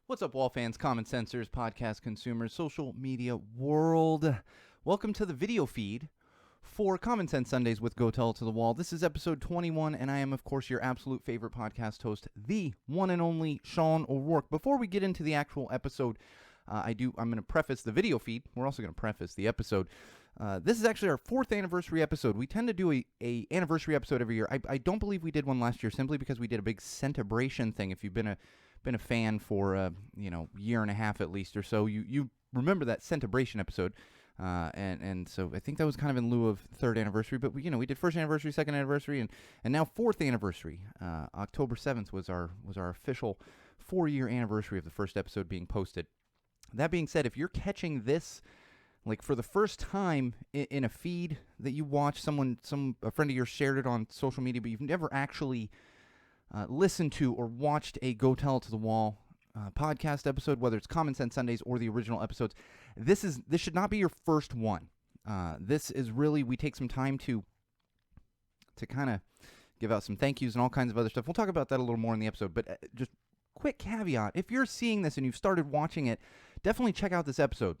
What's up, wall fans, common sensors, podcast consumers, social media world? Welcome to the video feed for Common Sense Sundays with Go Tell It to the Wall. This is episode 21, and I am, of course, your absolute favorite podcast host, the one and only Sean O'Rourke. Before we get into the actual episode, I'm going to preface the video feed. We're also going to preface the episode. This is actually our 4th anniversary episode. We tend to do a anniversary episode every year. I don't believe we did one last year simply because we did a big Centibration thing. If you've been a fan for a year and a half at least or so, you remember that Centibration episode. And so I think that was kind of in lieu of 3rd anniversary, but we did 1st anniversary, 2nd anniversary, and now 4th anniversary. October 7th was our official 4-year anniversary of the first episode being posted. That being said, if you're catching this like for the first time in a feed that you watch, a friend of yours shared it on social media, but you've never actually listened to or watched a Go Tell It to the Wall podcast episode, whether it's Common Sense Sundays or the original episodes, this should not be your first one. This is really, we take some time to kind of give out some thank yous and all kinds of other stuff. We'll talk about that a little more in the episode, but just quick caveat, if you're seeing this and you've started watching it, definitely check out this episode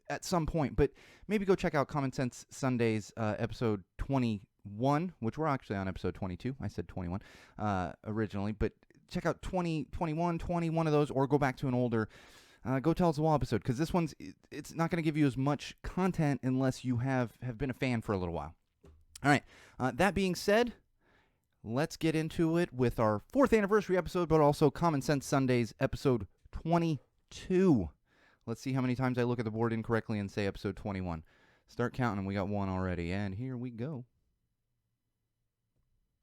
at some point, but maybe go check out Common Sense Sundays episode 21, which we're actually on episode 22. I said 21 originally, but check out 20, 21, 21 of those, or go back to an older Go Tell It to the Wall episode, because this one's, it's not going to give you as much content unless you have been a fan for a little while. All right, that being said, let's get into it with our 4th anniversary episode, but also Common Sense Sundays episode 22. Let's see how many times I look at the board incorrectly and say episode 21. Start counting, and we got one already, and here we go.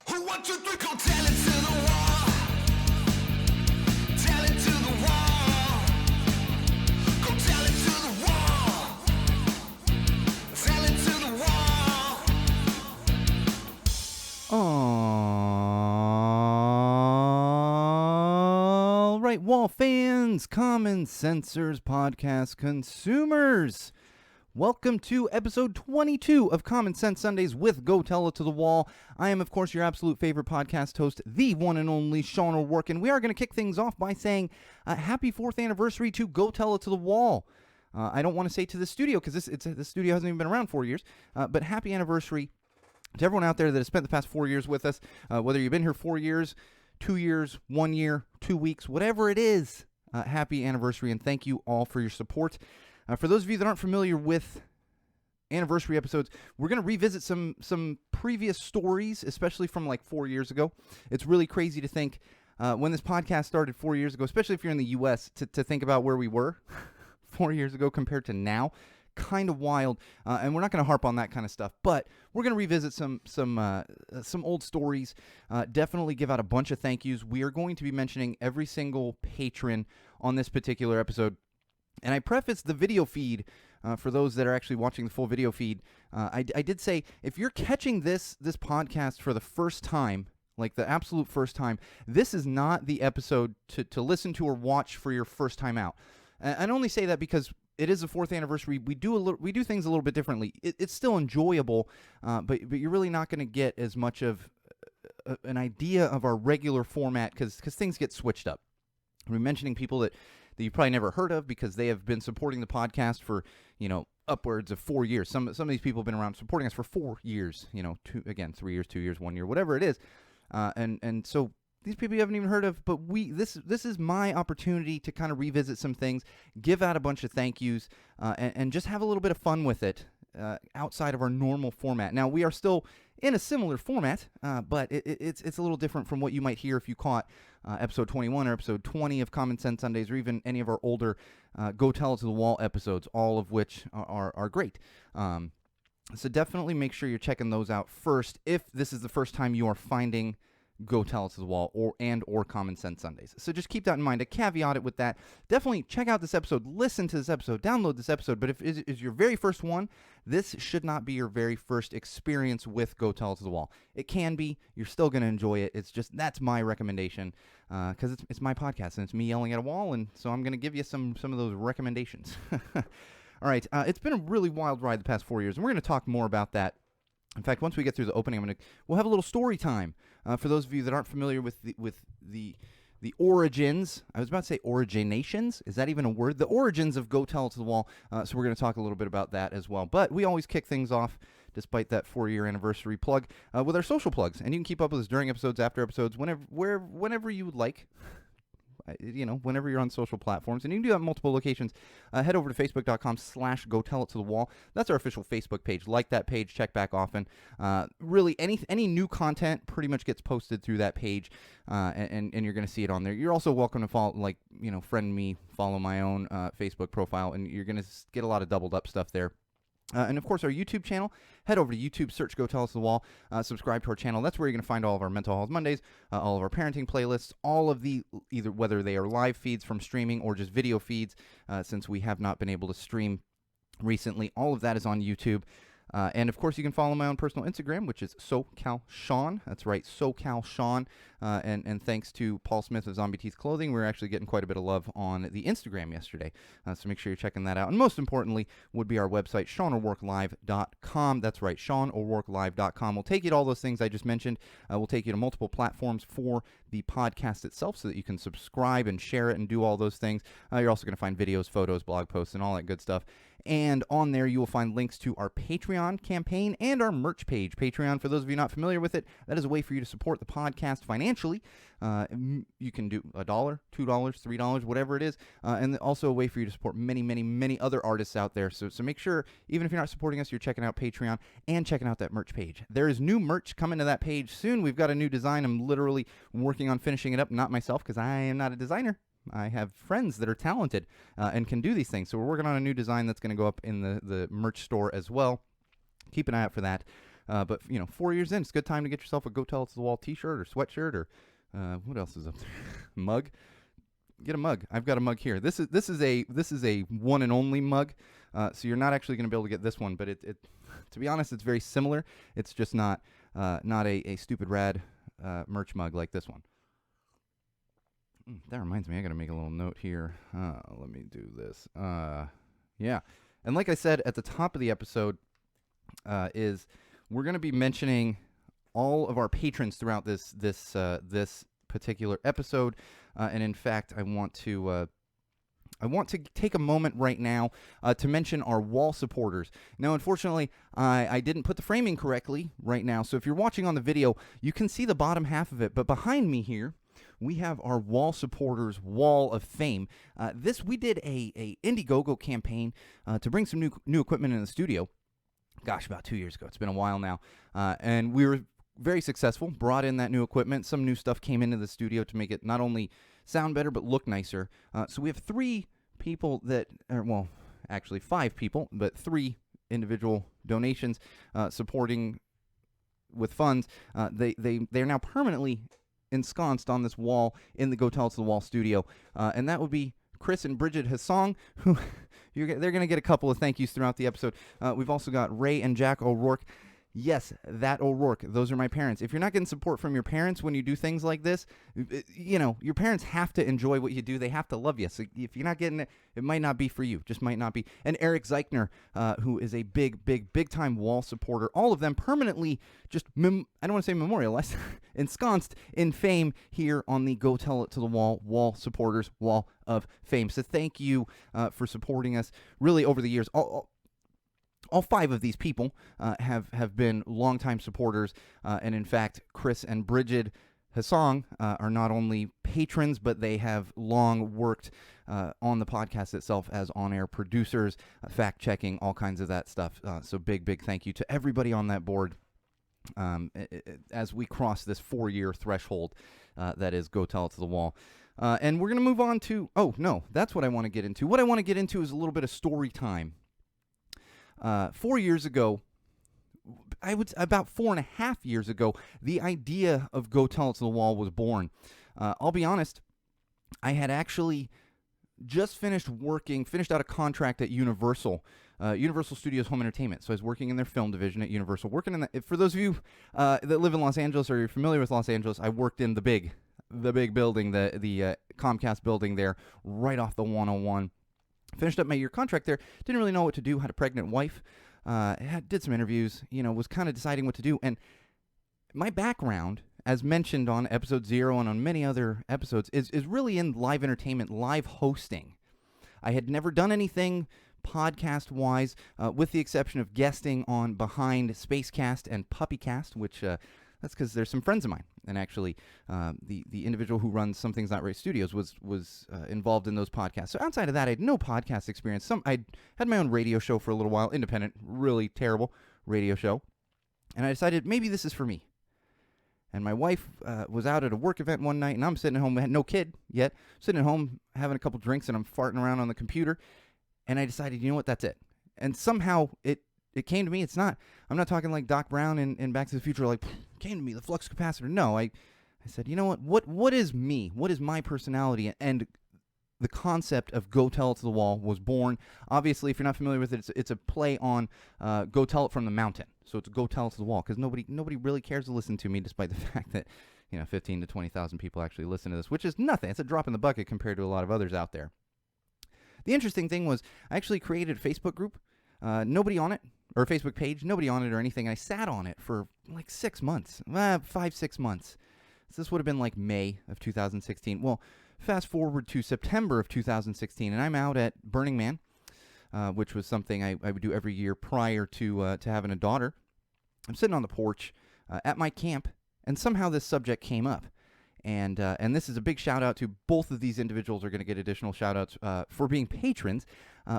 1, 2, 3, go tell it to the wall. Tell it to the wall. Go tell it to the wall. Tell it to the wall. All right, wall fans, common sensors, podcast consumers. Welcome to episode 22 of Common Sense Sundays with Go Tell It to the Wall. I am, of course, your absolute favorite podcast host, the one and only Sean O'Rourke, and we are going to kick things off by saying happy 4th anniversary to Go Tell It to the Wall. I don't want to say to the studio, because the studio hasn't even been around 4 years, but happy anniversary to everyone out there that has spent the past 4 years with us, whether you've been here 4 years, 2 years, 1 year, 2 weeks, whatever it is, happy anniversary, and thank you all for your support. For those of you that aren't familiar with anniversary episodes, we're going to revisit some previous stories, especially from like 4 years ago. It's really crazy to think when this podcast started 4 years ago, especially if you're in the U.S., to think about where we were 4 years ago compared to now. Kind of wild, and we're not going to harp on that kind of stuff, but we're going to revisit some old stories, definitely give out a bunch of thank yous. We are going to be mentioning every single patron on this particular episode. And I prefaced the video feed for those that are actually watching the full video feed. I did say, if you're catching this podcast for the first time, like the absolute first time, this is not the episode to listen to or watch for your first time out. And I only say that because it is the 4th anniversary. We do things a little bit differently. It's still enjoyable, but you're really not going to get as much of an idea of our regular format because things get switched up. We're mentioning people that you've probably never heard of because they have been supporting the podcast for, upwards of 4 years. Some of these people have been around supporting us for 4 years, 3 years, 2 years, 1 year, whatever it is. And so these people you haven't even heard of, but this is my opportunity to kind of revisit some things, give out a bunch of thank yous, and just have a little bit of fun with it outside of our normal format. Now, we are still in a similar format, but it's a little different from what you might hear if you caught episode 21 or episode 20 of Common Sense Sundays, or even any of our older Go Tell It to the Wall episodes, all of which are great. So definitely make sure you're checking those out first if this is the first time you are finding Go Tell It to the Wall or Common Sense Sundays. So just keep that in mind. A caveat it with that. Definitely check out this episode, listen to this episode, download this episode. But if it is your very first one, this should not be your very first experience with Go Tell It to the Wall. It can be. You're still going to enjoy it. It's just, that's my recommendation because it's my podcast and it's me yelling at a wall. And so I'm going to give you some of those recommendations. All right. It's been a really wild ride the past 4 years, and we're going to talk more about that. In fact, once we get through the opening, we'll have a little story time for those of you that aren't familiar with the the origins. I was about to say originations. Is that even a word? The origins of Go Tell It to the Wall. So we're going to talk a little bit about that as well. But we always kick things off, despite that 4-year anniversary plug, with our social plugs. And you can keep up with us during episodes, after episodes, whenever you would like. Whenever you're on social platforms, and you can do that in multiple locations. Head over to facebook.com/Go Tell It to the Wall. That's our official Facebook page. Like that page, check back often. Really, any new content pretty much gets posted through that page, and you're going to see it on there. You're also welcome to follow, friend me, follow my own Facebook profile, and you're going to get a lot of doubled up stuff there. And, of course, our YouTube channel. Head over to YouTube, search Go Tell Us the Wall, subscribe to our channel. That's where you're going to find all of our Mental Health Mondays, all of our parenting playlists, all of the, either whether they are live feeds from streaming or just video feeds, since we have not been able to stream recently. All of that is on YouTube. And, of course, you can follow my own personal Instagram, which is SoCalSean. That's right, SoCalSean. And thanks to Paul Smith of Zombie Teeth Clothing, we're actually getting quite a bit of love on the Instagram yesterday. So make sure you're checking that out. And most importantly would be our website, SeanO'RourkeLive.com. That's right, SeanO'RourkeLive.com. We'll take you to all those things I just mentioned. We'll take you to multiple platforms for the podcast itself so that you can subscribe and share it and do all those things. You're also going to find videos, photos, blog posts, and all that good stuff. And on there, you will find links to our Patreon campaign and our merch page. Patreon, for those of you not familiar with it, that is a way for you to support the podcast financially. You can do $1, $2, $3, whatever it is. And also a way for you to support many, many, many other artists out there. So make sure, even if you're not supporting us, you're checking out Patreon and checking out that merch page. There is new merch coming to that page soon. We've got a new design. I'm literally working on finishing it up. Not myself, because I am not a designer. I have friends that are talented and can do these things. So we're working on a new design that's going to go up in the merch store as well. Keep an eye out for that. But 4 years in, it's a good time to get yourself a Go Tell It to the Wall t-shirt or sweatshirt or what else is up there? Mug. Get a mug. I've got a mug here. This is a one and only mug. So you're not actually going to be able to get this one, but it to be honest, it's very similar. It's just not a stupid rad merch mug like this one. That reminds me, I got to make a little note here. Let me do this. Yeah. And like I said at the top of the episode, is we're going to be mentioning all of our patrons throughout this particular episode. And in fact, I want to take a moment right now to mention our wall supporters. Now, unfortunately, I didn't put the framing correctly right now. So if you're watching on the video, you can see the bottom half of it. But behind me here, we have our wall supporters wall of fame. We did a Indiegogo campaign to bring some new equipment in the studio. Gosh, about 2 years ago. It's been a while now. And we were very successful, brought in that new equipment. Some new stuff came into the studio to make it not only sound better, but look nicer. So we have 3 people actually 5 people, but 3 individual donations supporting with funds. They're now permanently ensconced on this wall in the Go Tell It to the Wall studio, and that would be Chris and Bridget Hassong, who they're going to get a couple of thank yous throughout the episode. We've also got Ray and Jack O'Rourke. Yes, that O'Rourke. Those are my parents. If you're not getting support from your parents when you do things like this, your parents have to enjoy what you do. They have to love you. So if you're not getting it, it might not be for you. Just might not be. And Eric Zeichner, who is a big time wall supporter. All of them permanently just, I don't want to say memorialized, ensconced in fame here on the Go Tell It to the Wall supporters wall of fame. So thank you for supporting us really over the years. All 5 of these people have been longtime supporters, and in fact, Chris and Bridget Hassong are not only patrons, but they have long worked on the podcast itself as on-air producers, fact-checking, all kinds of that stuff. So big thank you to everybody on that board as we cross this 4-year threshold that is Go Tell It to the Wall. And we're going to move on to, that's what I want to get into. What I want to get into is a little bit of story time. 4 years ago, about 4.5 years ago, the idea of Go Tell It to the Wall was born. I'll be honest, I had actually just finished out a contract at Universal Studios Home Entertainment. So I was working in their film division at Universal. Working in for those of you that live in Los Angeles or you're familiar with Los Angeles, I worked in the big building, the Comcast building there, right off the 101. Finished up my year contract there. Didn't really know what to do. Had a pregnant wife. Did some interviews. Was kind of deciding what to do. And my background as mentioned on episode 0 and on many other episodes, is really in live entertainment, live hosting. I had never done anything podcast-wise, with the exception of guesting on Behind Spacecast and Puppycast, which that's because there's some friends of mine. And actually, the individual who runs Some Things Not Right Studios was involved in those podcasts. So outside of that, I had no podcast experience. I had my own radio show for a little while, independent, really terrible radio show. And I decided maybe this is for me. And my wife was out at a work event one night, and I'm sitting at home. I had no kid yet. Sitting at home having a couple drinks, and I'm farting around on the computer. And I decided, you know what, that's it. And somehow it came to me. I'm not talking like Doc Brown in Back to the Future, like, came to me, the flux capacitor. No, I said, you know what is me? What is my personality? And the concept of Go Tell It to the Wall was born. Obviously, if you're not familiar with it, it's a play on Go Tell It from the Mountain. So it's Go Tell It to the Wall, because nobody really cares to listen to me, despite the fact that 15 to 20,000 people actually listen to this, which is nothing. It's a drop in the bucket compared to a lot of others out there. The interesting thing was I actually created a Facebook group, nobody on it, or a Facebook page, nobody on it or anything. I sat on it for like 6 months, 5-6 months. So this would have been like May of 2016. Well, fast forward to September of 2016, and I'm out at Burning Man, which was something I would do every year prior to having a daughter. I'm sitting on the porch at my camp, and somehow this subject came up. And this is a big shout out to both of these individuals. Are going to get additional shout outs for being patrons,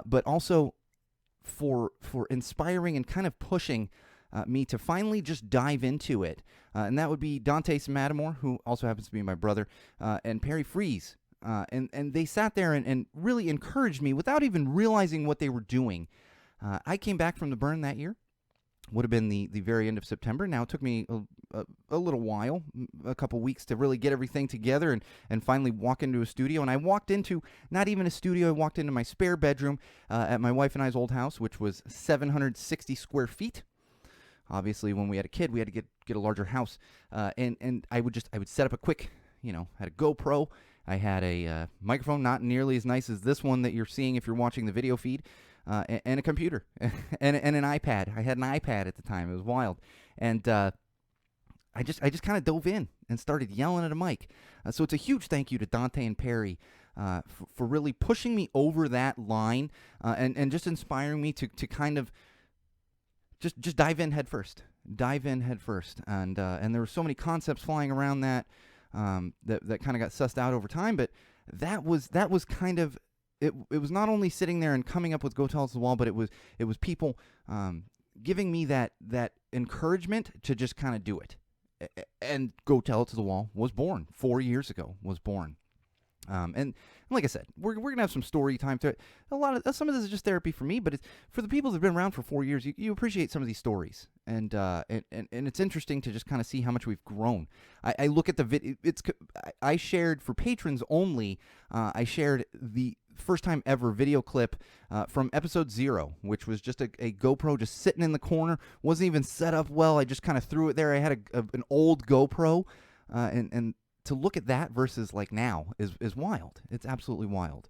but also for inspiring and kind of pushing me to finally just dive into it. And that would be Dante Samatamore, who also happens to be my brother, and Perry Freeze. And they sat there and really encouraged me without even realizing what they were doing. I came back from the burn that year. Would have been the very end of September. Now, it took me a little while, a couple weeks, to really get everything together and finally walk into a studio. And I walked into not even a studio. I walked into my spare bedroom at my wife and I's old house, which was 760 square feet. Obviously, when we had a kid, we had to get a larger house. And I would set up a quick, had a GoPro. I had a microphone, not nearly as nice as this one that you're seeing if you're watching the video feed. And a computer, and an iPad. I had an iPad at the time. It was wild. And I just kind of dove in and started yelling at a mic. So it's a huge thank you to Dante and Perry for really pushing me over that line and just inspiring me to kind of just dive in head first. And there were so many concepts flying around that kind of got sussed out over time. But that was kind of... It was not only sitting there and coming up with Go Tell It to the Wall, but it was people giving me that encouragement to just kind of do it. And Go Tell It to the Wall was born 4 years ago. And like I said, we're gonna have some story time to it. Some of this is just therapy for me, but it's for the people that've been around for 4 years. You appreciate some of these stories, and it's interesting to just kind of see how much we've grown. I look at the video. I shared for patrons only. I shared the first time ever video clip from episode 0, which was just a GoPro just sitting in the corner. Wasn't even set up well. I just kind of threw it there. I had an old GoPro, and to look at that versus like now is wild. It's absolutely wild.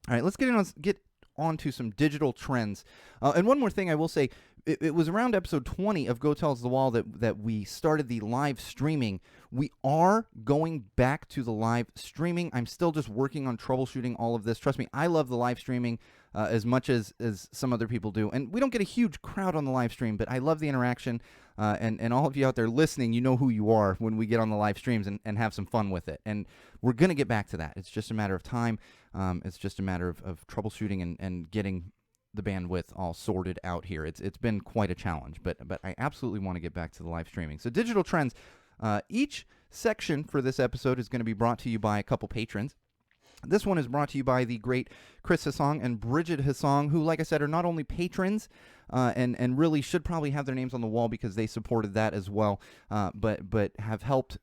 All right, let's get on to some digital trends. And one more thing I will say, it was around episode 20 of Go Tell It to the Wall that we started the live streaming. We are going back to the live streaming. I'm still just working on troubleshooting all of this. Trust me, I love the live streaming as much as some other people do. And we don't get a huge crowd on the live stream, but I love the interaction. And all of you out there listening, you know who you are when we get on the live streams and have some fun with it. And we're going to get back to that. It's just a matter of time. It's just a matter of troubleshooting and getting the bandwidth all sorted out here. It's been quite a challenge, but I absolutely want to get back to the live streaming. So digital trends. Each section for this episode is going to be brought to you by a couple patrons. This one is brought to you by the great Chris Hassong and Bridget Hassong, who, like I said, are not only patrons and really should probably have their names on the wall because they supported that as well, but have helped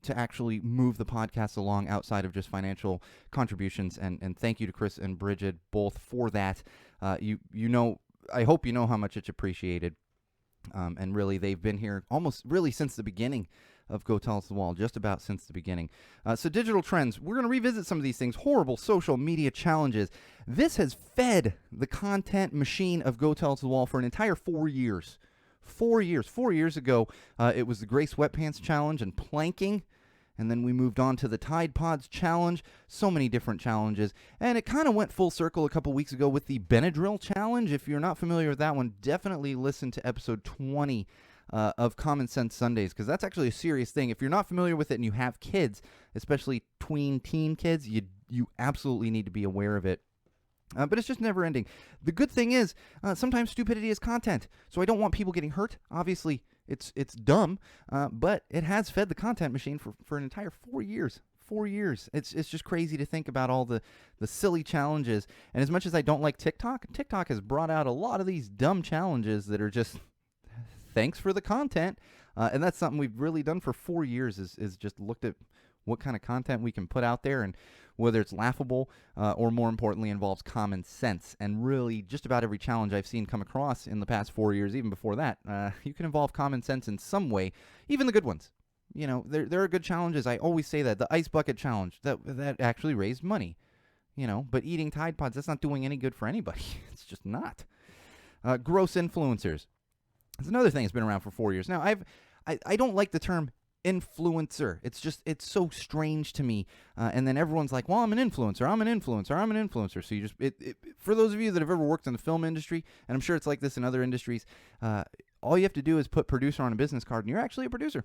to actually move the podcast along outside of just financial contributions. And thank you to Chris and Bridget both for that. I hope you know how much it's appreciated. And really, they've been here almost really since the beginning of Go Tell It to the Wall, just about since the beginning. So digital trends, we're going to revisit some of these things. Horrible social media challenges. This has fed the content machine of Go Tell It to the Wall for an entire 4 years. 4 years. 4 years ago, it was the Gray Sweatpants Challenge and planking. And then we moved on to the Tide Pods Challenge. So many different challenges. And it kind of went full circle a couple weeks ago with the Benadryl Challenge. If you're not familiar with that one, definitely listen to episode 20 of Common Sense Sundays, because that's actually a serious thing. If you're not familiar with it and you have kids, especially teen kids, you absolutely need to be aware of it. But it's just never ending. The good thing is, sometimes stupidity is content. So I don't want people getting hurt. Obviously, it's dumb, but it has fed the content machine for an entire 4 years. 4 years. It's just crazy to think about all the silly challenges. And as much as I don't like TikTok has brought out a lot of these dumb challenges that are just thanks for the content. And that's something we've really done for 4 years is just looked at what kind of content we can put out there and whether it's laughable or, more importantly, involves common sense. And really, just about every challenge I've seen come across in the past 4 years, even before that, you can involve common sense in some way, even the good ones. You know, there are good challenges. I always say that. The Ice Bucket Challenge, that actually raised money. You know, but eating Tide Pods, that's not doing any good for anybody. It's just not. Gross influencers. It's another thing that's been around for 4 years. Now, I don't like the term influencer. It's so strange to me. And then everyone's like, well, I'm an influencer. So you just, for those of you that have ever worked in the film industry, and I'm sure it's like this in other industries, all you have to do is put producer on a business card and you're actually a producer.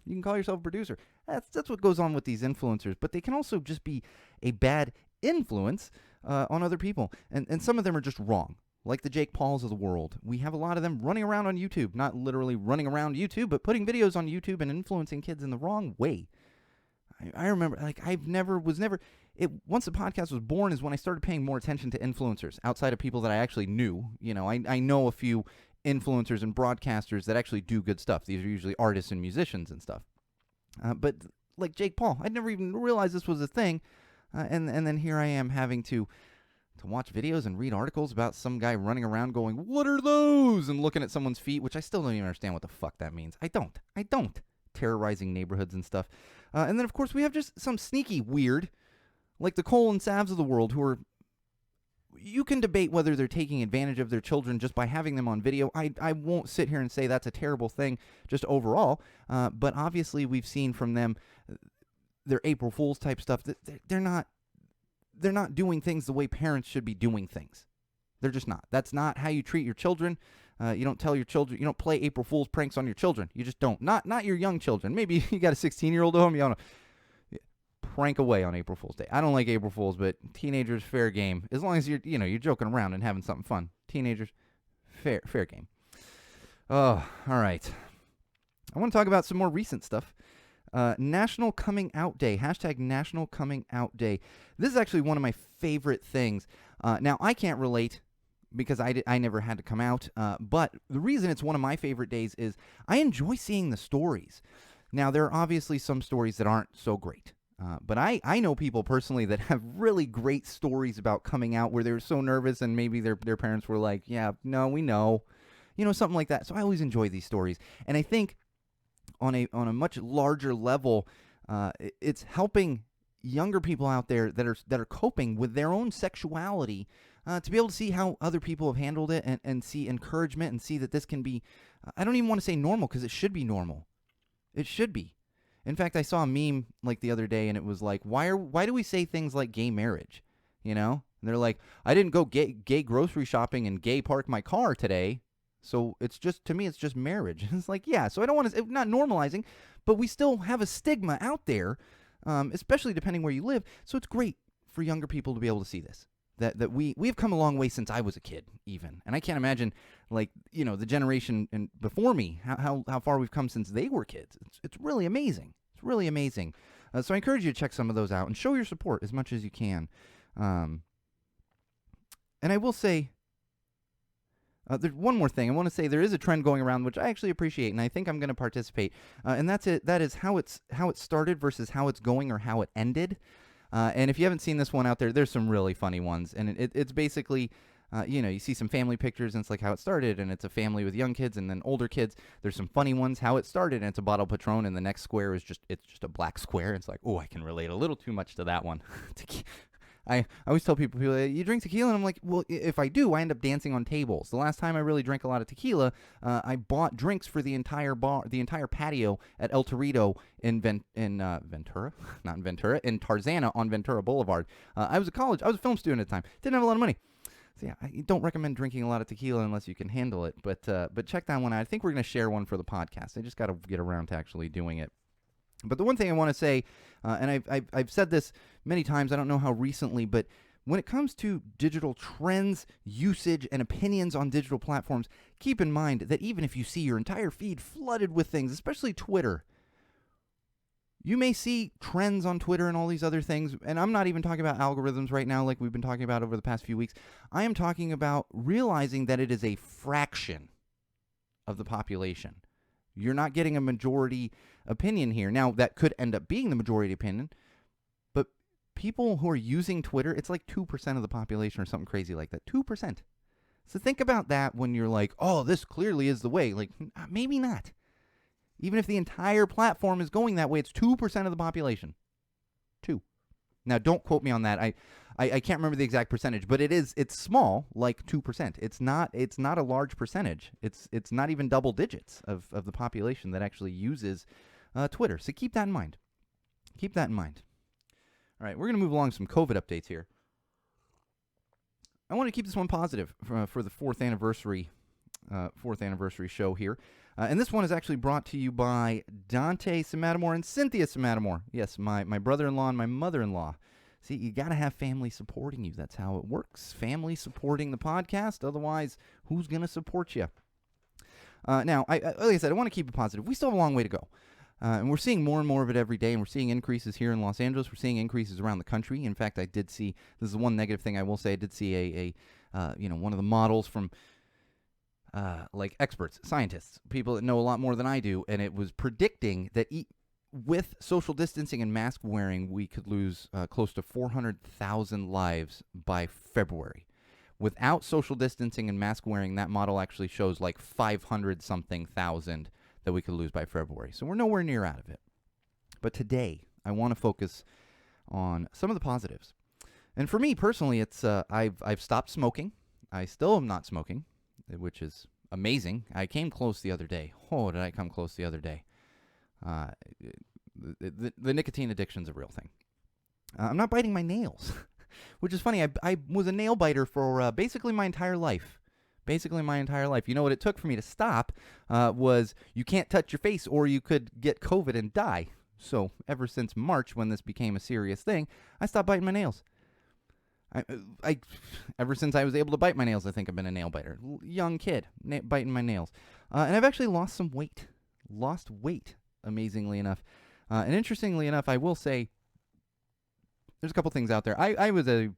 You can call yourself a producer. That's what goes on with these influencers. But they can also just be a bad influence on other people. And some of them are just wrong. Like the Jake Pauls of the world. We have a lot of them running around on YouTube. Not literally running around YouTube, but putting videos on YouTube and influencing kids in the wrong way. I remember, like, once the podcast was born is when I started paying more attention to influencers outside of people that I actually knew. You know, I know a few influencers and broadcasters that actually do good stuff. These are usually artists and musicians and stuff. But like Jake Paul, I'd never even realized this was a thing. And then here I am having to watch videos and read articles about some guy running around going, what are those? And looking at someone's feet, which I still don't even understand what the fuck that means. I don't. Terrorizing neighborhoods and stuff. And then, of course, we have just some sneaky weird, like the Cole and Savs of the world, who are, you can debate whether they're taking advantage of their children just by having them on video. I won't sit here and say that's a terrible thing just overall. But obviously we've seen from them their April Fool's type stuff. They're not doing things the way parents should be doing things. They're just not. That's not how you treat your children. You don't tell your children, you don't play April Fool's pranks on your children. You just don't. Not your young children. Maybe you got a 16-year-old at home, you don't know. Prank away on April Fool's Day. I don't like April Fool's, but teenagers, fair game. As long as you're joking around and having something fun. Teenagers, fair game. Oh, all right. I want to talk about some more recent stuff. National Coming Out Day. Hashtag National Coming Out Day. This is actually one of my favorite things. Now, I can't relate because I never had to come out. But the reason it's one of my favorite days is I enjoy seeing the stories. Now, there are obviously some stories that aren't so great. But I know people personally that have really great stories about coming out where they were so nervous and maybe their parents were like, yeah, no, we know. You know, something like that. So I always enjoy these stories. And I think on a much larger level, it's helping younger people out there that are coping with their own sexuality to be able to see how other people have handled it and see encouragement and see that this can be, I don't even want to say normal because it should be normal. It should be. In fact, I saw a meme like the other day and it was like, why do we say things like gay marriage? You know? And they're like, I didn't go gay grocery shopping and gay park my car today. So it's just, to me, it's just marriage. It's like, yeah, so I don't want to, not normalizing, but we still have a stigma out there, especially depending where you live. So it's great for younger people to be able to see this, that we've come a long way since I was a kid even. And I can't imagine, like, you know, the generation before me, how far we've come since they were kids. It's really amazing. It's really amazing. So I encourage you to check some of those out and show your support as much as you can. And I will say, there's one more thing. I want to say there is a trend going around which I actually appreciate, and I think I'm going to participate. And that's it. That is how it started versus how it's going or how it ended. And if you haven't seen this one out there, there's some really funny ones. And it's basically, you see some family pictures, and it's like how it started, and it's a family with young kids and then older kids. There's some funny ones, how it started, and it's a bottle of Patron, and the next square is just a black square. It's like, oh, I can relate a little too much to that one. I always tell people, you drink tequila? And I'm like, well, if I do, I end up dancing on tables. The last time I really drank a lot of tequila, I bought drinks for the entire patio at El Torito in Ventura, not in Ventura, in Tarzana on Ventura Boulevard. I was a film student at the time. Didn't have a lot of money. So yeah, I don't recommend drinking a lot of tequila unless you can handle it. But check that one out. I think we're going to share one for the podcast. I just got to get around to actually doing it. But the one thing I want to say, and I've said this many times, I don't know how recently, but when it comes to digital trends, usage, and opinions on digital platforms, keep in mind that even if you see your entire feed flooded with things, especially Twitter, you may see trends on Twitter and all these other things, and I'm not even talking about algorithms right now like we've been talking about over the past few weeks. I am talking about realizing that it is a fraction of the population. You're not getting a majority opinion here. Now, that could end up being the majority opinion, but people who are using Twitter, it's like 2% of the population or something crazy like that. 2%. So think about that when you're like, oh, this clearly is the way. Like, maybe not. Even if the entire platform is going that way, it's 2% of the population. 2. Now, don't quote me on that. I can't remember the exact percentage, but it's small, like 2%. It's not a large percentage. It's not even double digits of the population that actually uses Twitter. So keep that in mind. Keep that in mind. All right, we're going to move along to some COVID updates here. I want to keep this one positive for the fourth anniversary show here. And this one is actually brought to you by Dante Simatamore and Cynthia Simatamore. Yes, my brother-in-law and my mother-in-law. See, you got to have family supporting you. That's how it works. Family supporting the podcast. Otherwise, who's going to support you? Now, like I said, I want to keep it positive. We still have a long way to go. And we're seeing more and more of it every day, and we're seeing increases here in Los Angeles. We're seeing increases around the country. In fact, I did see, this is one negative thing I will say, I did see one of the models from like experts, scientists, people that know a lot more than I do, and it was predicting that with social distancing and mask wearing, we could lose close to 400,000 lives by February. Without social distancing and mask wearing, that model actually shows like 500-something thousand that we could lose by February. So we're nowhere near out of it. But today, I want to focus on some of the positives. And for me personally, it's I've stopped smoking. I still am not smoking, which is amazing. I came close the other day. Oh, did I come close the other day? The nicotine addiction's a real thing. I'm not biting my nails, which is funny. I was a nail biter for basically my entire life. You know what it took for me to stop was you can't touch your face or you could get COVID and die. So ever since March, when this became a serious thing, I stopped biting my nails. Ever since I was able to bite my nails, I think I've been a nail biter. Young kid, biting my nails. And I've actually lost some weight. Amazingly enough. And interestingly enough, I will say, there's a couple things out there. I was a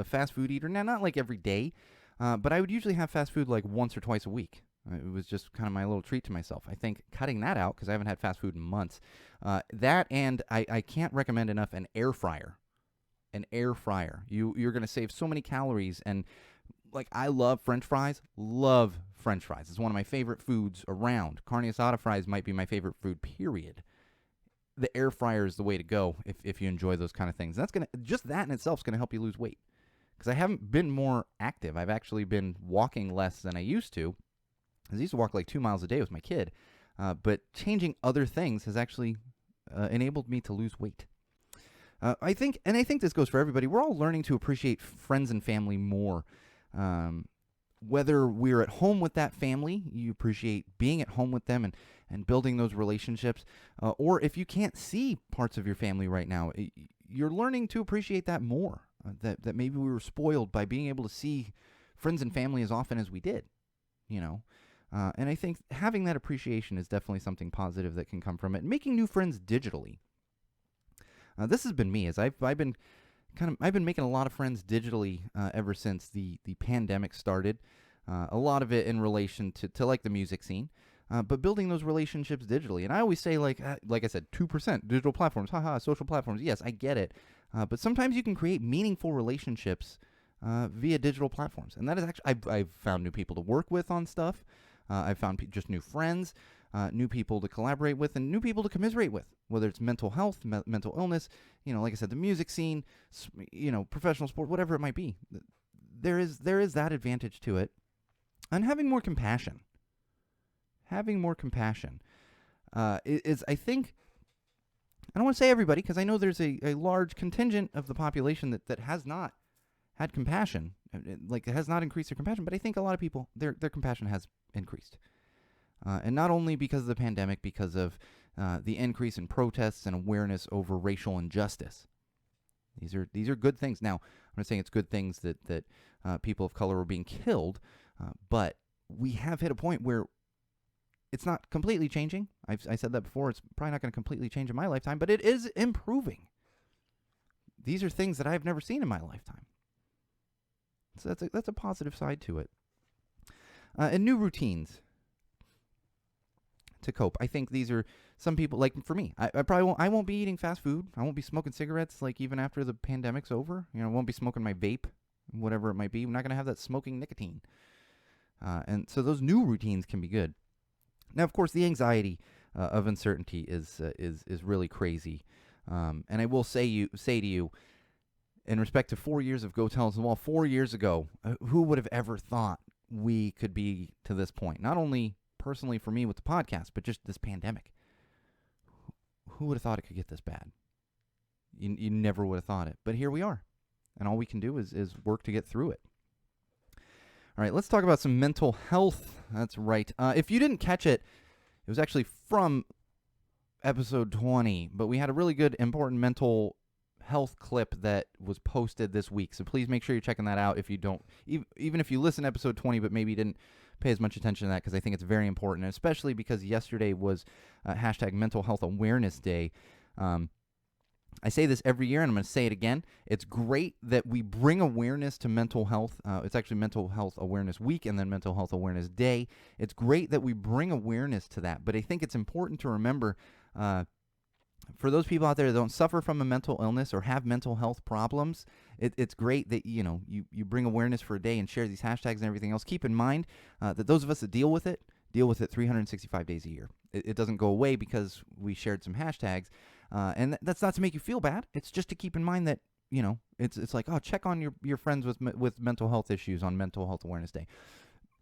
fast food eater. Now, not like every day, but I would usually have fast food like once or twice a week. It was just kind of my little treat to myself. I think cutting that out, because I haven't had fast food in months, that and I can't recommend enough an air fryer. An air fryer. You're going to save so many calories. And like, I love French fries. It's one of my favorite foods around. Carne asada fries might be my favorite food, period. The air fryer is the way to go if you enjoy those kind of things. Just that in itself is going to help you lose weight. Because I haven't been more active. I've actually been walking less than I used to. I used to walk like 2 miles a day with my kid. But changing other things has actually enabled me to lose weight. I think this goes for everybody. We're all learning to appreciate friends and family more. Whether we're at home with that family, you appreciate being at home with them and building those relationships. Or if you can't see parts of your family right now, you're learning to appreciate that more. That maybe we were spoiled by being able to see friends and family as often as we did, And I think having that appreciation is definitely something positive that can come from it. Making new friends digitally. This has been me, as I've been making a lot of friends digitally ever since the pandemic started. A lot of it in relation to like the music scene, but building those relationships digitally. And I always say, like I said, 2% digital platforms, social platforms. Yes, I get it, but sometimes you can create meaningful relationships via digital platforms, and that is actually I've found new people to work with on stuff. I've found just new friends. new people to collaborate with, and new people to commiserate with, whether it's mental health, mental illness, like I said, the music scene, professional sport, whatever it might be. There is that advantage to it. And having more compassion. Is, I think, I don't want to say everybody, because I know there's a large contingent of the population that has not had compassion, like it has not increased their compassion, but I think a lot of people, their compassion has increased. And not only because of the pandemic, because of the increase in protests and awareness over racial injustice. These are good things. Now, I'm not saying it's good things that people of color are being killed, but we have hit a point where it's not completely changing. I said that before. It's probably not going to completely change in my lifetime, but it is improving. These are things that I've never seen in my lifetime. So that's a positive side to it. And new routines to cope. I think these are some people, like for me, I won't be eating fast food. I won't be smoking cigarettes like even after the pandemic's over. I won't be smoking my vape, whatever it might be. I'm not going to have that smoking nicotine. And so those new routines can be good. Now, of course, the anxiety of uncertainty is really crazy. And I will say to you, in respect to 4 years of Go Tell Us the Wall, 4 years ago, who would have ever thought we could be to this point? Not only personally for me with the podcast, but just this pandemic. Who would have thought it could get this bad? You never would have thought it. But here we are. And all we can do is work to get through it. All right, let's talk about some mental health. That's right. If you didn't catch it, it was actually from episode 20, but we had a really good, important mental health clip that was posted this week. So please make sure you're checking that out if you don't, even if you listen to episode 20, but maybe didn't pay as much attention to that, because I think it's very important, especially because yesterday was hashtag Mental Health Awareness Day. I say this every year, and I'm going to say it again. It's great that we bring awareness to mental health. It's actually Mental Health Awareness Week and then Mental Health Awareness Day. It's great that we bring awareness to that, but I think it's important to remember for those people out there that don't suffer from a mental illness or have mental health problems, it's great that you bring awareness for a day and share these hashtags and everything else. Keep in mind that those of us that deal with it 365 days a year. It doesn't go away because we shared some hashtags. And that's not to make you feel bad. It's just to keep in mind that, it's like, oh, check on your friends with mental health issues on Mental Health Awareness Day.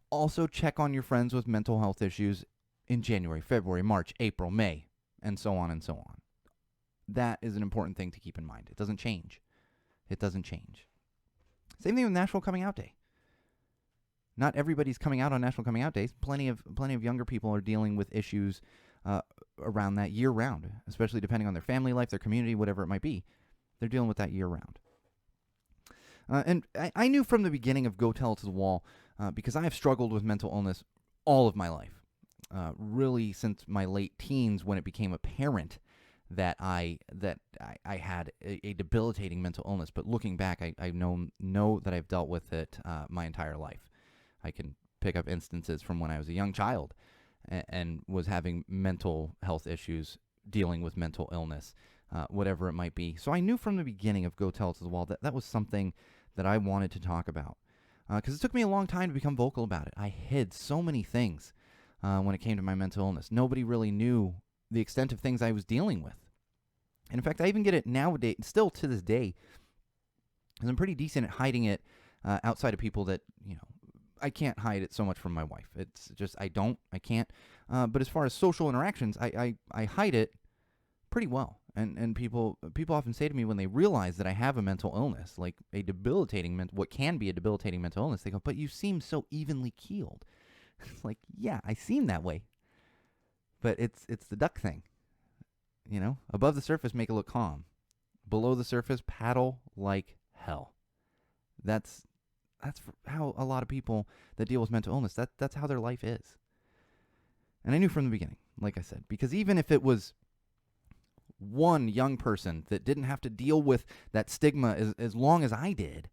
Also check on your friends with mental health issues in January, February, March, April, May, and so on and so on. That is an important thing to keep in mind. It doesn't change. Same thing with National Coming Out Day. Not everybody's coming out on National Coming Out Day. Plenty of younger people are dealing with issues around that year-round, especially depending on their family life, their community, whatever it might be. They're dealing with that year-round. And I knew from the beginning of Go Tell It to the Wall, because I have struggled with mental illness all of my life, really since my late teens, when it became apparent that I had a debilitating mental illness. But looking back, I know that I've dealt with it my entire life. I can pick up instances from when I was a young child and was having mental health issues, dealing with mental illness, whatever it might be. So I knew from the beginning of Go Tell It to the Wall that was something that I wanted to talk about. Because it took me a long time to become vocal about it. I hid so many things when it came to my mental illness. Nobody really knew the extent of things I was dealing with. And in fact, I even get it nowadays, still to this day, because I'm pretty decent at hiding it outside of people that, I can't hide it so much from my wife. It's just, I can't. But as far as social interactions, I hide it pretty well. And people often say to me when they realize that I have a mental illness, like a debilitating, what can be a debilitating mental illness, they go, but you seem so evenly keeled. It's like, yeah, I seem that way. But it's the duck thing. Above the surface, make it look calm. Below the surface, paddle like hell. That's how a lot of people that deal with mental illness, that's how their life is. And I knew from the beginning, like I said, because even if it was one young person that didn't have to deal with that stigma as long as I did,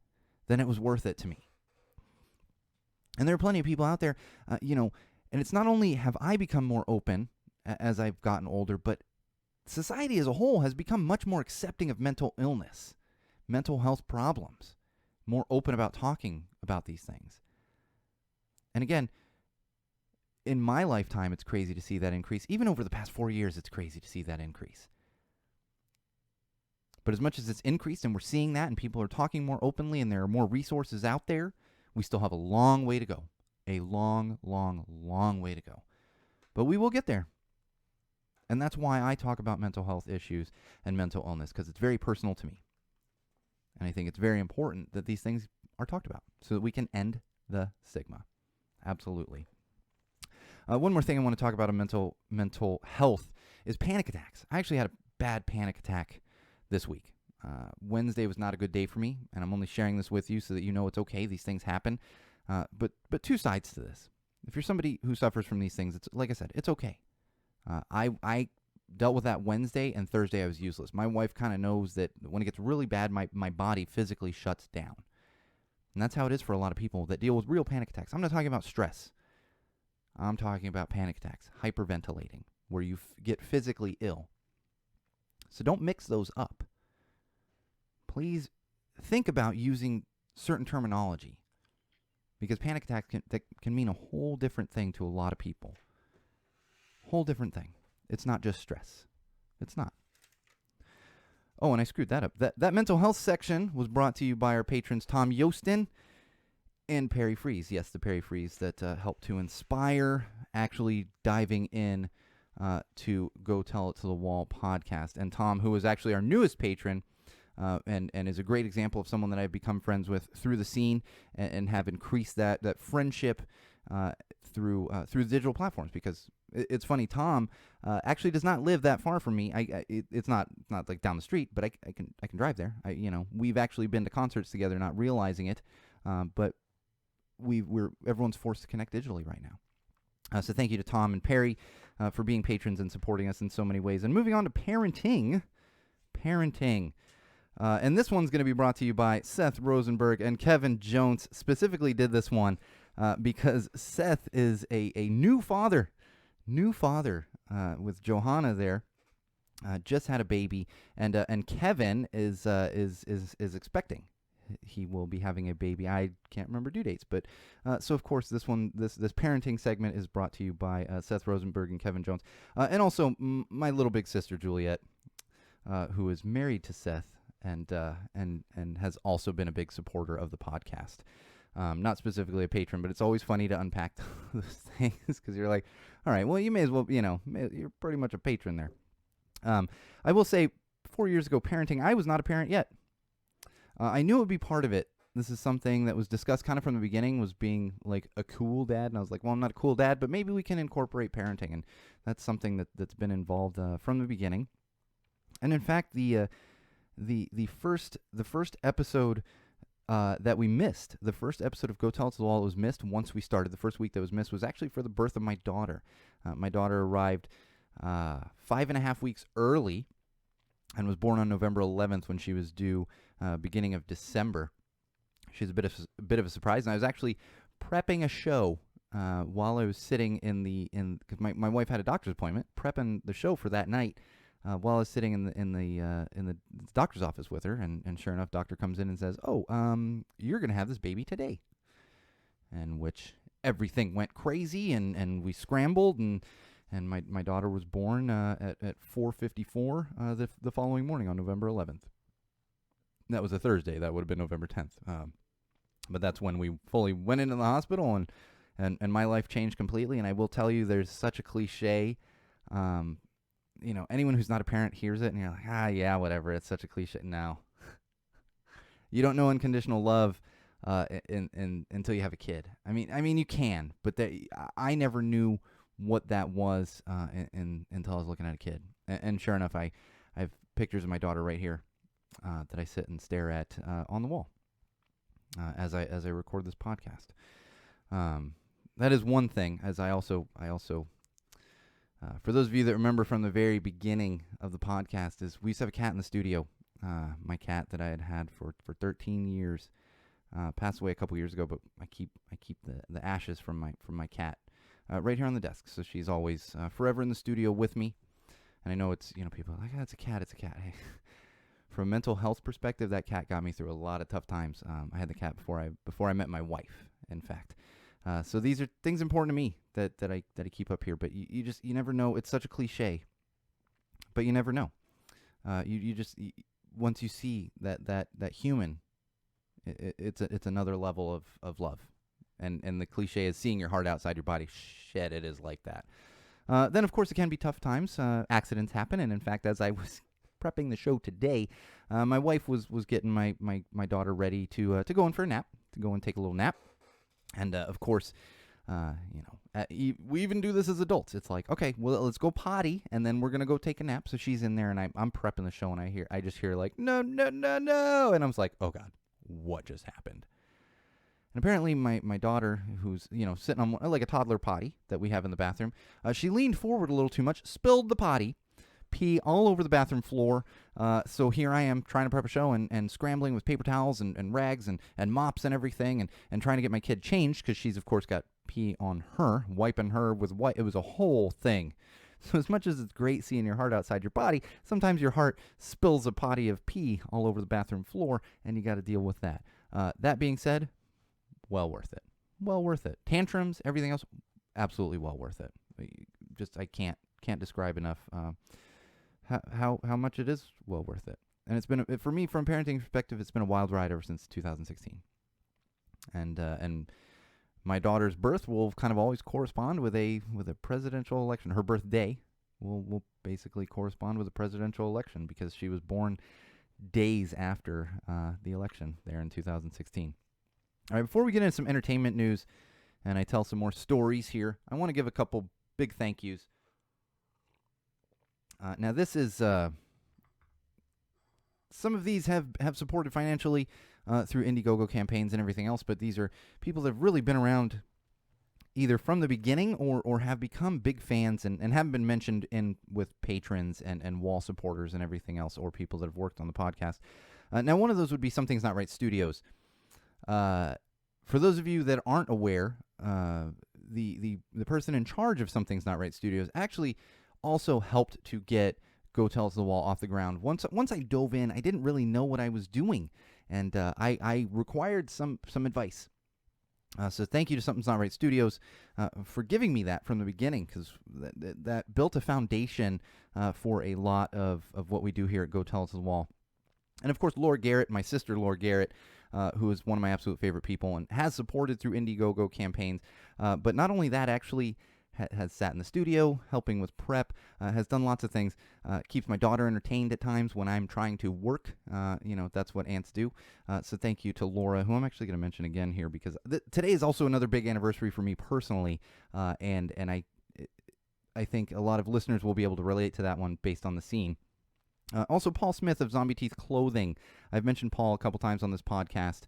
then it was worth it to me. And there are plenty of people out there, and it's not only have I become more open as I've gotten older, but society as a whole has become much more accepting of mental illness, mental health problems, more open about talking about these things. And again, in my lifetime, it's crazy to see that increase. Even over the past 4 years, it's crazy to see that increase. But as much as it's increased and we're seeing that and people are talking more openly and there are more resources out there, we still have a long way to go. A long, long, long way to go. But we will get there. And that's why I talk about mental health issues and mental illness, because it's very personal to me. And I think it's very important that these things are talked about so that we can end the stigma. Absolutely. One more thing I want to talk about on mental health is panic attacks. I actually had a bad panic attack this week. Wednesday was not a good day for me, and I'm only sharing this with you so that you know it's okay. These things happen. But two sides to this. If you're somebody who suffers from these things, it's like I said, it's okay. I dealt with that Wednesday, and Thursday I was useless. My wife kind of knows that when it gets really bad, my body physically shuts down. And that's how it is for a lot of people that deal with real panic attacks. I'm not talking about stress. I'm talking about panic attacks, hyperventilating, where you get physically ill. So don't mix those up. Please think about using certain terminology, because panic attacks can mean a whole different thing to a lot of people. Whole different thing. It's not just stress. It's not. Oh, and I screwed that up. That mental health section was brought to you by our patrons Tom Yostin and Perry Freeze. Yes, the Perry Freeze that helped to inspire actually diving in to Go Tell It to the Wall podcast. And Tom, who is actually our newest patron, and is a great example of someone that I've become friends with through the scene and have increased that friendship through the digital platforms. Because it's funny, Tom actually does not live that far from me. It's not like down the street, but I can drive there. We've actually been to concerts together, not realizing it, but everyone's forced to connect digitally right now. So thank you to Tom and Perry for being patrons and supporting us in so many ways. And moving on to parenting. And this one's going to be brought to you by Seth Rosenberg and Kevin Jones. Specifically did this one because Seth is a new father with Johanna there. Just had a baby, and Kevin is expecting. He will be having a baby. I can't remember due dates, but so of course this parenting segment is brought to you by Seth Rosenberg and Kevin Jones, and also my little big sister Juliet, who is married to Seth and has also been a big supporter of the podcast. Not specifically a patron, but it's always funny to unpack those things because you're like, all right, well, you may as well, you're pretty much a patron there. I will say, 4 years ago, parenting, I was not a parent yet. I knew it would be part of it. This is something that was discussed kind of from the beginning, was being like a cool dad. And I was like, well, I'm not a cool dad, but maybe we can incorporate parenting. And that's something that's been involved from the beginning. And in fact, the first episode that we missed, the first episode of Go Tell It to the Wall, was missed once we started. The first week that was missed was actually for the birth of my daughter. My daughter arrived 5.5 weeks early and was born on November 11th when she was due beginning of December. She's a bit of a surprise, and I was actually prepping a show while I was sitting because my wife had a doctor's appointment, prepping the show for that night while I was sitting in the doctor's office with her, and sure enough, doctor comes in and says, "Oh, you're gonna have this baby today," and which everything went crazy, and we scrambled and my daughter was born at 4:54 the following morning on November 11th. That was a Thursday. That would have been November 10th. But that's when we fully went into the hospital, and my life changed completely. And I will tell you, there's such a cliche. Anyone who's not a parent hears it, and you're like, yeah, whatever. It's such a cliche. No. You don't know unconditional love until you have a kid. I mean, you can, but I never knew what that was until I was looking at a kid. And sure enough, I have pictures of my daughter right here that I sit and stare at on the wall as I record this podcast. That is one thing. As I also for those of you that remember from the very beginning of the podcast, is we used to have a cat in the studio. My cat that I had for 13 years passed away a couple years ago, but I keep the ashes from my cat right here on the desk. So she's always forever in the studio with me. And I know it's, people are like, it's a cat. Hey, from a mental health perspective, that cat got me through a lot of tough times. I had the cat before I met my wife, in fact. So these are things important to me that I keep up here. But you never know. It's such a cliche, but you never know. Once you see that human, it's another level of love. And the cliche is seeing your heart outside your body. Shit, it is like that. Then, of course, it can be tough times. Accidents happen. And, in fact, as I was prepping the show today, my wife was getting my daughter ready to go in for a nap, to go and take a little nap. And, of course, we even do this as adults. It's like, okay, well, let's go potty, and then we're going to go take a nap. So she's in there, and I'm prepping the show, and I just hear, like, no. And I'm like, oh, God, what just happened? And apparently my daughter, who's, sitting on like a toddler potty that we have in the bathroom, she leaned forward a little too much, spilled the potty, pee all over the bathroom floor. So here I am trying to prep a show and scrambling with paper towels and rags and mops and everything and trying to get my kid changed because she's, of course, got pee on her, wiping her with white. It was a whole thing. So as much as it's great seeing your heart outside your body, sometimes your heart spills a potty of pee all over the bathroom floor, and you got to deal with that. That being said, well worth it. Well worth it. Tantrums, everything else, absolutely well worth it. I can't describe enough how much it is well worth it. And it's been, for me, from a parenting perspective, it's been a wild ride ever since 2016. And my daughter's birth will kind of always correspond with a presidential election. Her birthday will basically correspond with a presidential election because she was born days after the election there in 2016. All right, before we get into some entertainment news and I tell some more stories here, I want to give a couple big thank yous. Now, this is some of these have supported financially through Indiegogo campaigns and everything else, but these are people that have really been around either from the beginning or have become big fans and haven't been mentioned in with patrons and wall supporters and everything else, or people that have worked on the podcast. Now, one of those would be Something's Not Right Studios. For those of you that aren't aware, the person in charge of Something's Not Right Studios actually also helped to get Go Tell It to the Wall off the ground. Once I dove in, I didn't really know what I was doing, and I required some advice. So thank you to Something's Not Right Studios for giving me that from the beginning, because that built a foundation for a lot of what we do here at Go Tell It to the Wall. And, of course, Laura Garrett, my sister Laura Garrett, who is one of my absolute favorite people and has supported through Indiegogo campaigns. But not only that, actually has sat in the studio helping with prep, has done lots of things, keeps my daughter entertained at times when I'm trying to work. That's what aunts do. So thank you to Laura, who I'm actually going to mention again here because today is also another big anniversary for me personally, and I think a lot of listeners will be able to relate to that one based on the scene. Also, Paul Smith of Zombie Teeth Clothing. I've mentioned Paul a couple times on this podcast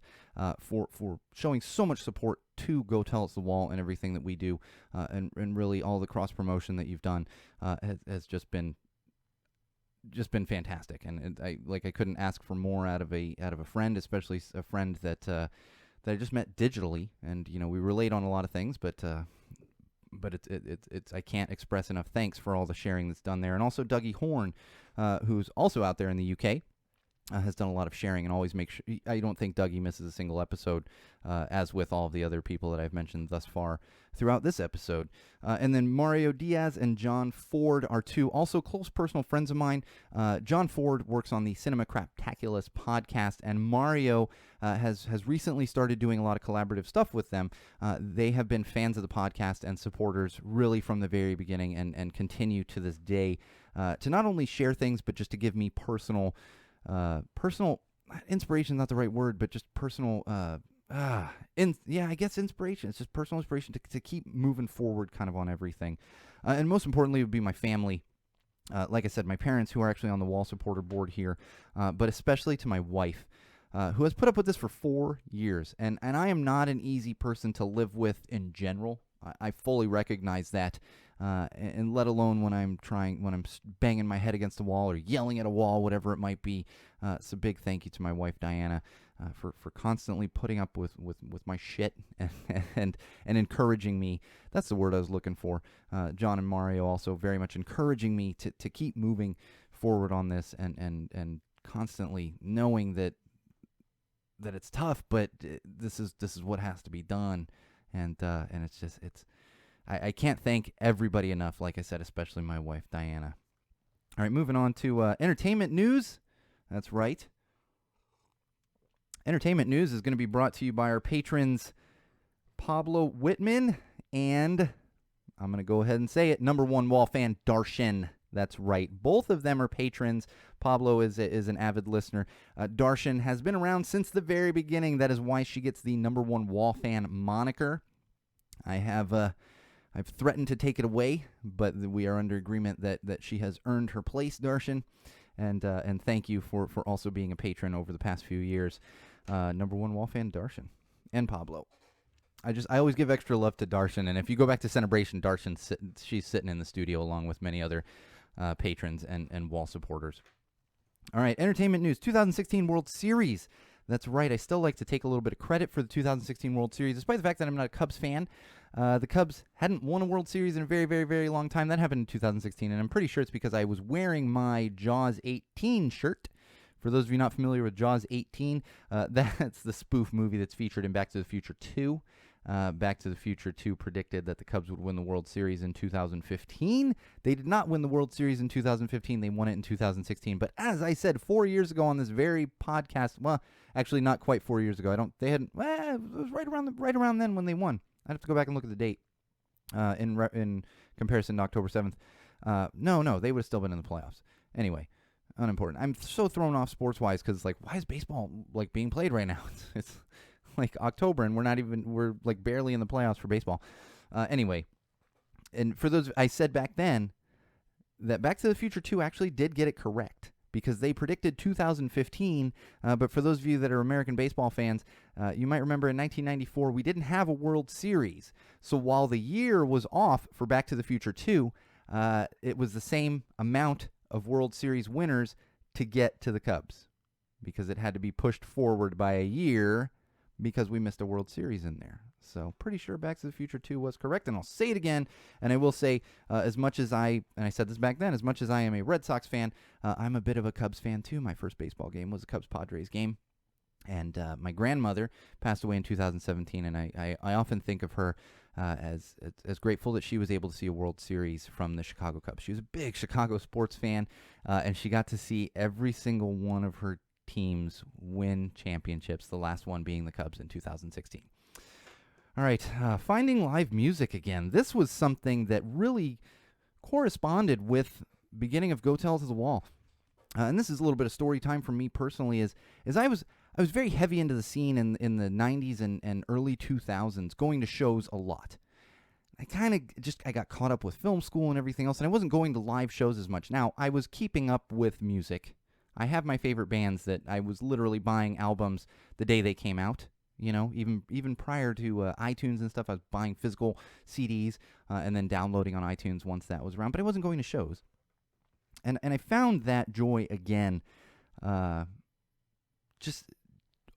for showing so much support to Go Tell It to the Wall and everything that we do, and really all the cross promotion that you've done has just been fantastic. And I couldn't ask for more out of a friend, especially a friend that I just met digitally, and we relate on a lot of things, but it's I can't express enough thanks for all the sharing that's done there. And also Dougie Horn, who's also out there in the UK, has done a lot of sharing and always make sure. I don't think Dougie misses a single episode, as with all of the other people that I've mentioned thus far throughout this episode. And then Mario Diaz and John Ford are two also close personal friends of mine. John Ford works on the Cinema Craptaculous podcast, and Mario has recently started doing a lot of collaborative stuff with them. They have been fans of the podcast and supporters really from the very beginning, and continue to this day to not only share things, but just to give me personal inspiration is not the right word, but just personal, I guess inspiration. It's just personal inspiration to keep moving forward kind of on everything. And most importantly would be my family. Like I said, my parents, who are actually on the wall supporter board here, but especially to my wife, who has put up with this for 4 years. And I am not an easy person to live with in general. I fully recognize that. And let alone when I'm banging my head against the wall or yelling at a wall, whatever it might be. So big thank you to my wife, Diana, for constantly putting up with my shit and encouraging me. That's the word I was looking for. John and Mario also very much encouraging me to keep moving forward on this and constantly knowing that it's tough, but this is what has to be done. And I can't thank everybody enough, like I said, especially my wife, Diana. All right, moving on to entertainment news. That's right. Entertainment news is going to be brought to you by our patrons, Pablo Whitman, and I'm going to go ahead and say it, number one Wall fan, Darshan. That's right. Both of them are patrons. Pablo is an avid listener. Darshan has been around since the very beginning. That is why she gets the number one Wall fan moniker. I've threatened to take it away, but we are under agreement that she has earned her place, Darshan. And thank you for also being a patron over the past few years. Number one Wall fan, Darshan, and Pablo. I always give extra love to Darshan, and if you go back to Celebration, she's sitting in the studio along with many other patrons and Wall supporters. All right, entertainment news, 2016 World Series. That's right, I still like to take a little bit of credit for the 2016 World Series, despite the fact that I'm not a Cubs fan. The Cubs hadn't won a World Series in a very, very, very long time. That happened in 2016, and I'm pretty sure it's because I was wearing my Jaws 18 shirt. For those of you not familiar with Jaws 18, that's the spoof movie that's featured in Back to the Future 2. Back to the Future 2 predicted that the Cubs would win the World Series in 2015. They did not win the World Series in 2015. They won it in 2016. But as I said 4 years ago on this very podcast, well, actually not quite 4 years ago. It was right around then when they won. I'd have to go back and look at the date in comparison to October 7th. No, they would have still been in the playoffs. Anyway, unimportant. I'm so thrown off sports-wise because, like, why is baseball, like, being played right now? It's like October, and we're like barely in the playoffs for baseball. Anyway, and for those, I said back then that Back to the Future 2 actually did get it correct because they predicted 2015, but for those of you that are American baseball fans, you might remember in 1994, we didn't have a World Series. So while the year was off for Back to the Future 2, it was the same amount of World Series winners to get to the Cubs because it had to be pushed forward by a year because we missed a World Series in there. So pretty sure Back to the Future 2 was correct, and I'll say it again, and I will say, as much as and I said this back then, as much as I am a Red Sox fan, I'm a bit of a Cubs fan too. My first baseball game was a Cubs-Padres game, and my grandmother passed away in 2017, and I often think of her as grateful that she was able to see a World Series from the Chicago Cubs. She was a big Chicago sports fan, and she got to see every single one of her teams win championships, the last one being the Cubs in 2016. All right, finding live music again. This was something that really corresponded with beginning of Go Tell It to the Wall. And this is a little bit of story time for me personally, is I was very heavy into the scene in the 90s and early 2000s, going to shows a lot. I got caught up with film school and everything else, and I wasn't going to live shows as much. Now, I was keeping up with music. I have my favorite bands that I was literally buying albums the day they came out. You know, even prior to iTunes and stuff, I was buying physical CDs and then downloading on iTunes once that was around. But I wasn't going to shows. And I found that joy again just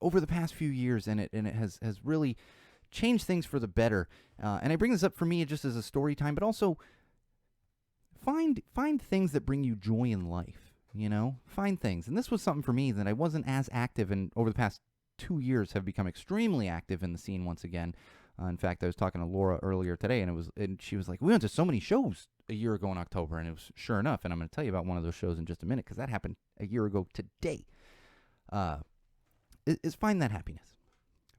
over the past few years, and it has really changed things for the better. And I bring this up for me just as a story time, but also find things that bring you joy in life. You know, find things. And this was something for me that I wasn't as active in over the past 2 years, have become extremely active in the scene once again. In fact, I was talking to Laura earlier today, and she was like, we went to so many shows a year ago in October, and it was sure enough, and I'm going to tell you about one of those shows in just a minute, because that happened a year ago today, is find that happiness.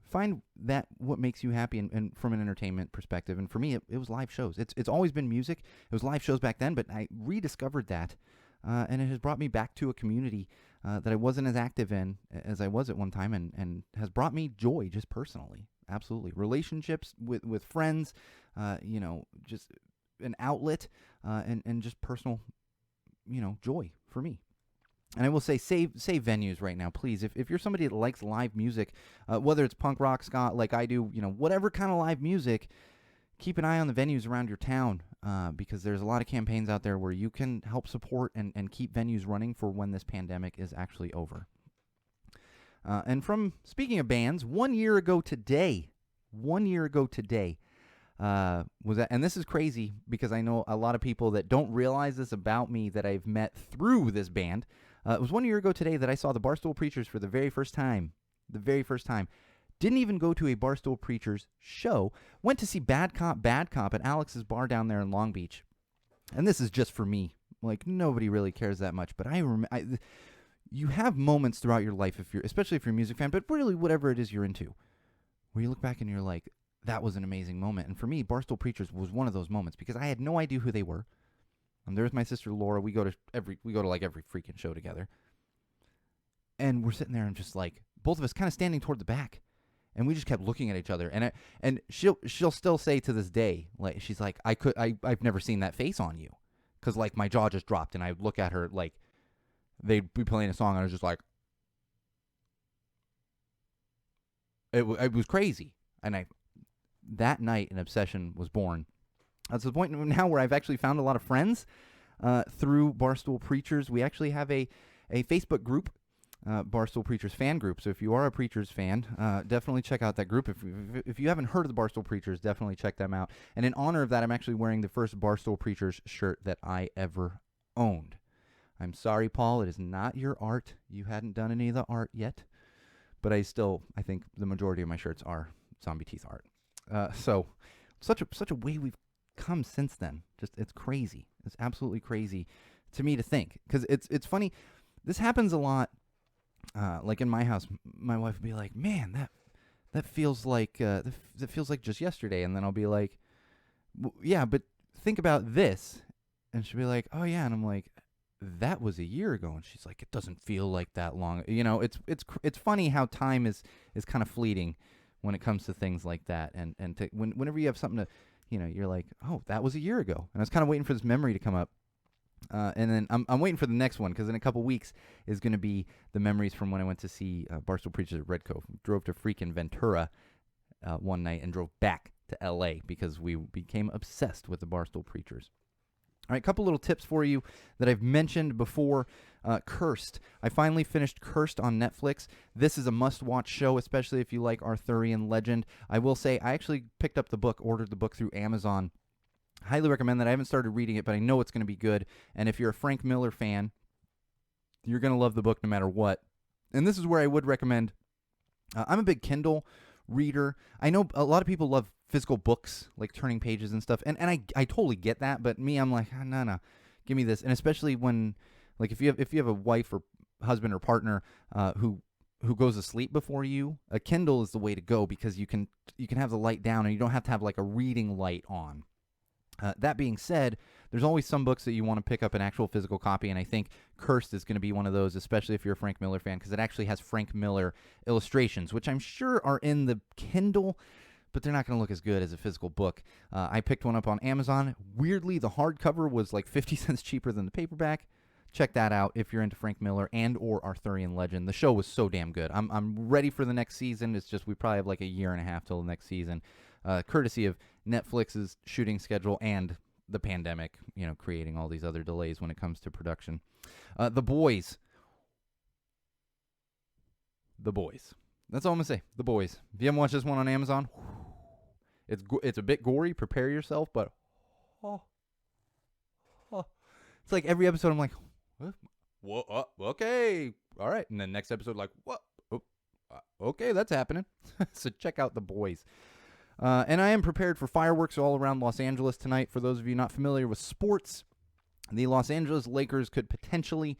Find that what makes you happy and from an entertainment perspective. And for me, it was live shows. It's always been music. It was live shows back then, but I rediscovered that. And it has brought me back to a community that I wasn't as active in as I was at one time, and has brought me joy just personally. Absolutely. Relationships with friends, just an outlet and just personal, joy for me. And I will say, save venues right now, please. If you're somebody that likes live music, whether it's punk rock, ska, like I do, whatever kind of live music, keep an eye on the venues around your town because there's a lot of campaigns out there where you can help support and keep venues running for when this pandemic is actually over. And speaking of bands, 1 year ago today, was that, and this is crazy because I know a lot of people that don't realize this about me that I've met through this band. It was 1 year ago today that I saw the Barstool Preachers for the very first time. Didn't even go to a Barstool Preachers show. Went to see Bad Cop at Alex's bar down there in Long Beach. And this is just for me. Like, nobody really cares that much. But you have moments throughout your life, especially if you're a music fan, but really whatever it is you're into, where you look back and you're like, that was an amazing moment. And for me, Barstool Preachers was one of those moments because I had no idea who they were. And there's my sister Laura. We go to every freaking show together. And we're sitting there and just like, both of us kind of standing toward the back. And we just kept looking at each other. And she'll still say to this day, like, she's like, I've never seen that face on you. Because like my jaw just dropped and I would look at her like they'd be playing a song and I was just like, it was crazy. And that night an obsession was born. To the point now where I've actually found a lot of friends through Barstool Preachers. We actually have a Facebook group, Barstool Preachers fan group. So if you are a Preachers fan, definitely check out that group. If you haven't heard of the Barstool Preachers, definitely check them out. And in honor of that, I'm actually wearing the first Barstool Preachers shirt that I ever owned. I'm sorry, Paul, it is not your art. You hadn't done any of the art yet. But I think the majority of my shirts are Zombie Teeth art. So such a way we've come since then. It's crazy. It's absolutely crazy to me to think. Because it's funny. This happens a lot. Like in my house, my wife would be like, "Man, that feels like that feels like just yesterday," and then I'll be like, "Yeah, but think about this," and she'll be like, "Oh yeah," and I'm like, "That was a year ago," and she's like, "It doesn't feel like that long." You know, it's funny how time is kind of fleeting when it comes to things like that, and whenever you have something to, you know, you're like, "Oh, that was a year ago," and I was kind of waiting for this memory to come up. And then I'm waiting for the next one because in a couple weeks is going to be the memories from when I went to see Barstool Preachers at Red Cove. Drove to freaking Ventura one night and drove back to L.A. because we became obsessed with the Barstool Preachers. All right, a couple little tips for you that I've mentioned before. Cursed. I finally finished Cursed on Netflix. This is a must-watch show, especially if you like Arthurian legend. I will say I actually picked up the book, ordered the book through Amazon. Highly recommend that. I haven't started reading it, but I know it's going to be good. And if you're a Frank Miller fan, you're going to love the book no matter what. And this is where I would recommend. I'm a big Kindle reader. I know a lot of people love physical books, like turning pages and stuff. And I totally get that. But me, I'm like, no, give me this. And especially when, like, if you have a wife or husband or partner who goes to sleep before you, a Kindle is the way to go because you can have the light down and you don't have to have like a reading light on. That being said, there's always some books that you want to pick up an actual physical copy, and I think Cursed is going to be one of those, especially if you're a Frank Miller fan, because it actually has Frank Miller illustrations, which I'm sure are in the Kindle, but they're not going to look as good as a physical book. I picked one up on Amazon. Weirdly, the hardcover was like 50 cents cheaper than the paperback. Check that out if you're into Frank Miller and or Arthurian legend. The show was so damn good. I'm ready for the next season. It's just we probably have like a year and a half till the next season. Courtesy of Netflix's shooting schedule and the pandemic, you know, creating all these other delays when it comes to production. The Boys. That's all I'm going to say. The Boys. If you haven't watched this one on Amazon, it's a bit gory. Prepare yourself, but it's like every episode I'm like, what? Okay. All right. And then next episode, like, what? Oh, okay, that's happening. So check out The Boys. And I am prepared for fireworks all around Los Angeles tonight. For those of you not familiar with sports, the Los Angeles Lakers could potentially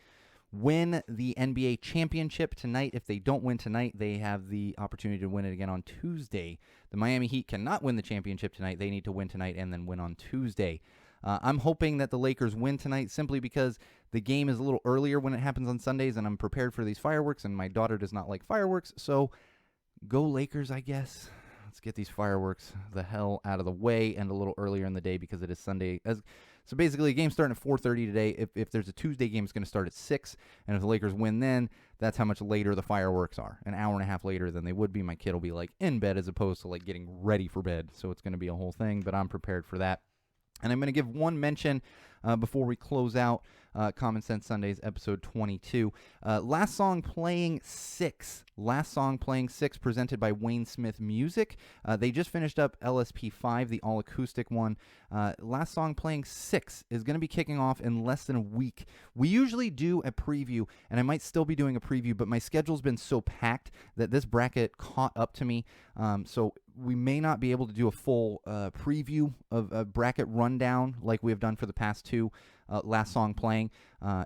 win the NBA championship tonight. If they don't win tonight, they have the opportunity to win it again on Tuesday. The Miami Heat cannot win the championship tonight. They need to win tonight and then win on Tuesday. I'm hoping that the Lakers win tonight simply because the game is a little earlier when it happens on Sundays, and I'm prepared for these fireworks, and my daughter does not like fireworks, so go Lakers, I guess. Let's get these fireworks the hell out of the way and a little earlier in the day because it is Sunday. So basically, a game starting at 4:30 today. If there's a Tuesday game, it's going to start at 6. And if the Lakers win then, that's how much later the fireworks are. An hour and a half later than they would be. My kid will be like in bed as opposed to like getting ready for bed. So it's going to be a whole thing, but I'm prepared for that. And I'm going to give one mention before we close out. Common Sense Sundays, episode 22. Last Song Playing 6. Last Song Playing 6, presented by Wayne Smith Music. They just finished up LSP 5, the all-acoustic one. Last Song Playing 6 is going to be kicking off in less than a week. We usually do a preview, and I might still be doing a preview, but my schedule's been so packed that this bracket caught up to me. So we may not be able to do a full preview of a bracket rundown like we have done for the past two Last Song Playing.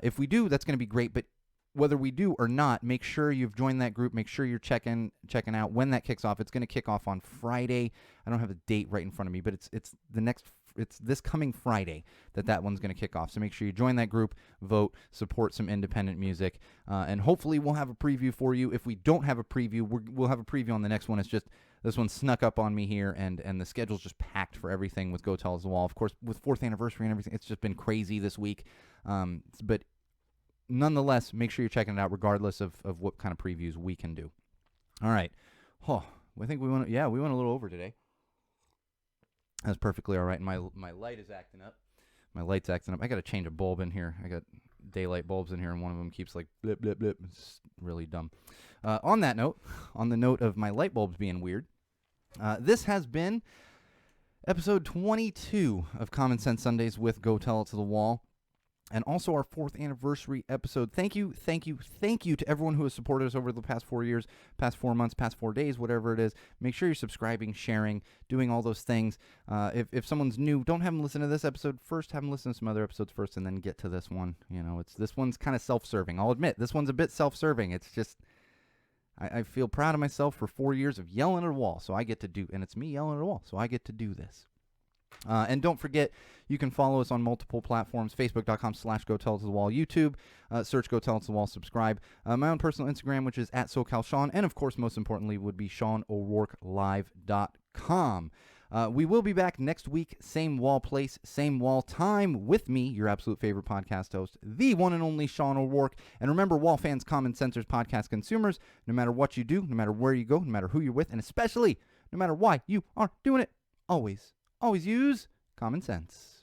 If we do, that's going to be great, but whether we do or not, make sure you've joined that group. Make sure you're checking out when that kicks off. It's going to kick off on Friday. I don't have a date right in front of me, but it's this coming Friday that one's going to kick off. So make sure you join that group, vote, support some independent music, and hopefully we'll have a preview for you. If we don't have a preview, we'll have a preview on the next one. It's just this one snuck up on me here, and the schedule's just packed for everything with Go Tell Us the Wall. Of course, with 4th anniversary and everything, it's just been crazy this week. But nonetheless, make sure you're checking it out regardless of what kind of previews we can do. All right. Oh, I think we went a little over today. That's perfectly all right. And my light is acting up. My light's acting up. I got to change a bulb in here. I got daylight bulbs in here, and one of them keeps like blip, blip, blip. It's really dumb. On that note, on the note of my light bulbs being weird, this has been episode 22 of Common Sense Sundays with Go Tell It to the Wall. And also our 4th anniversary episode. Thank you to everyone who has supported us over the past 4 years, past 4 months, past 4 days, whatever it is. Make sure you're subscribing, sharing, doing all those things. If someone's new, don't have them listen to this episode first. Have them listen to some other episodes first, and then get to this one. You know, this one's kind of self-serving. I'll admit, this one's a bit self-serving. It's just, I feel proud of myself for 4 years of yelling at a wall, so I get to do, and it's me yelling at a wall, so I get to do this. And don't forget, you can follow us on multiple platforms, facebook.com/GoTellItToTheWall, YouTube, search Go Tell It to the Wall, subscribe. My own personal Instagram, which is @SoCalSean, and of course, most importantly, would be SeanO'RourkeLive.com. We will be back next week, same wall place, same wall time, with me, your absolute favorite podcast host, the one and only Sean O'Rourke. And remember, Wall fans, Common Sensors, podcast consumers, no matter what you do, no matter where you go, no matter who you're with, and especially no matter why you are doing it, always use common sense.